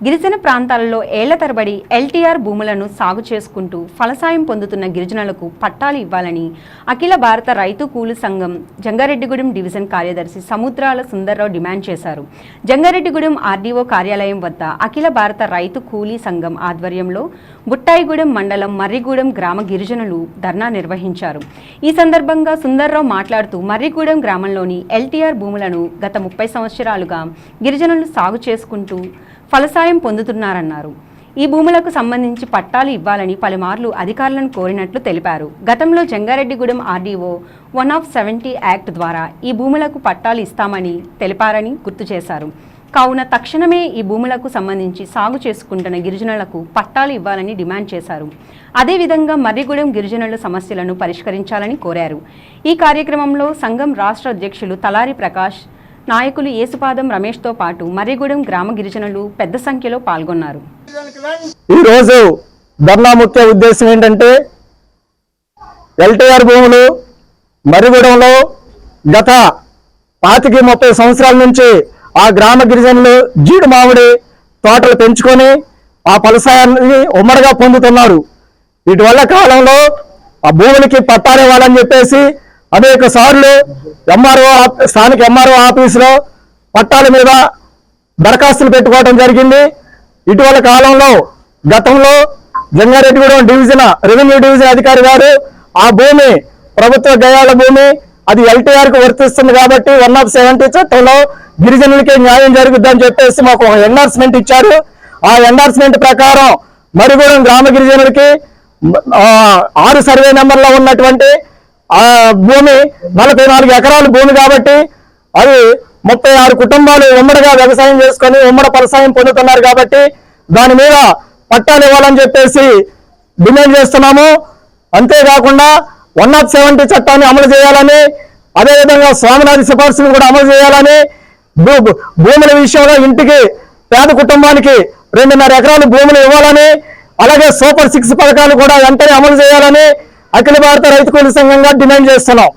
గిరిజన ప్రాంతాలలో ఏళ్ల తరబడి ఎల్టీఆర్ భూములను సాగు చేసుకుంటూ ఫలసాయం పొందుతున్న గిరిజనులకు పట్టాలు ఇవ్వాలని అఖిల భారత రైతు కూలి సంఘం జంగారెడ్డిగూడెం డివిజన్ కార్యదర్శి సముద్రాల సుందర్రావు డిమాండ్ చేశారు. జంగారెడ్డిగూడెం ఆర్డీఓ కార్యాలయం వద్ద అఖిల భారత రైతు కూలీ సంఘం ఆధ్వర్యంలో బుట్టాయిగూడెం మండలం మర్రిగూడెం గ్రామ గిరిజనులు ధర్నా నిర్వహించారు. ఈ సందర్భంగా సుందర్రావు మాట్లాడుతూ మర్రిగూడెం గ్రామంలోని ఎల్టీఆర్ భూములను గత 30 సంవత్సరాలుగా గిరిజనులు సాగు చేసుకుంటూ ఫలసాయం పొందుతున్నారన్నారు. ఈ భూములకు సంబంధించి పట్టాలు ఇవ్వాలని పలుమార్లు అధికారులను కోరినట్లు తెలిపారు. గతంలో జంగారెడ్డిగూడెం ఆర్డీఓ 170 యాక్ట్ ద్వారా ఈ భూములకు పట్టాలు ఇస్తామని తెలిపారని గుర్తు చేశారు. కావున తక్షణమే ఈ భూములకు సంబంధించి సాగు చేసుకుంటున్న గిరిజనులకు పట్టాలు ఇవ్వాలని డిమాండ్ చేశారు. అదేవిధంగా మర్రిగూడెం గిరిజనుల సమస్యలను పరిష్కరించాలని కోరారు. ఈ కార్యక్రమంలో సంఘం రాష్ట్ర అధ్యక్షులు తలారి ప్రకాష్, నాయకులు యేసుపాదం రమేష్తో పాటు మర్రిగూడెం గ్రామ గిరిజనులు పెద్ద సంఖ్యలో పాల్గొన్నారు. ఈరోజు ధర్నా ముఖ్య ఉద్దేశం ఏంటంటే, ఎల్టీఆర్ భూములు మర్రిగూడెంలో గత 25-30 సంవత్సరాల నుంచి ఆ గ్రామ గిరిజనులు జీడి మామిడి తోటలు పెంచుకొని ఆ ఫలసాయాన్ని ఉమ్మడిగా పొందుతున్నారు. ఇటీవల కాలంలో ఆ భూములకి పట్టాలు ఇవ్వాలని చెప్పేసి అనేక సార్లు స్థానిక ఎంఆర్ఓ ఆఫీసులో పట్టాల మీద దరఖాస్తులు పెట్టుకోవడం జరిగింది. ఇటీవల కాలంలో గతంలో జంగారెడ్డిగూడెం డివిజన్ రెవెన్యూ డివిజన్ అధికారి గారు ఆ భూమి ప్రభుత్వ గయాల భూమి, అది ఎల్టీఆర్ కు వర్తిస్తుంది కాబట్టి 170 చట్టంలో గిరిజనులకి న్యాయం జరుగుద్దని చెప్పేసి మాకు ఎండార్స్మెంట్ ఇచ్చారు. ఆ ఎండార్స్మెంట్ ప్రకారం మర్రిగూడెం గ్రామ గిరిజనులకి 6 సర్వే నెంబర్లో ఉన్నటువంటి ఆ భూమి 44 ఎకరాల భూమి కాబట్టి అది 36 కుటుంబాలు ఉమ్మడిగా వ్యవసాయం చేసుకొని ఉమ్మడి ఫలసాయం పొందుతున్నారు కాబట్టి దాని మీద పట్టాలు ఇవ్వాలని చెప్పేసి డిమాండ్ చేస్తున్నాము. అంతేకాకుండా 170 చట్టాన్ని అమలు చేయాలని, అదేవిధంగా స్వామినాథి సిఫార్సును కూడా అమలు చేయాలని, భూముల విషయంలో ఇంటికి పేద కుటుంబానికి 2.5 ఎకరాలు భూములు ఇవ్వాలని, అలాగే సూపర్ 6 పథకాలు కూడా వెంటనే అమలు చేయాలని అఖిల భారత రైతు కూలీ సంఘంగా డిమాండ్ చేస్తున్నాం.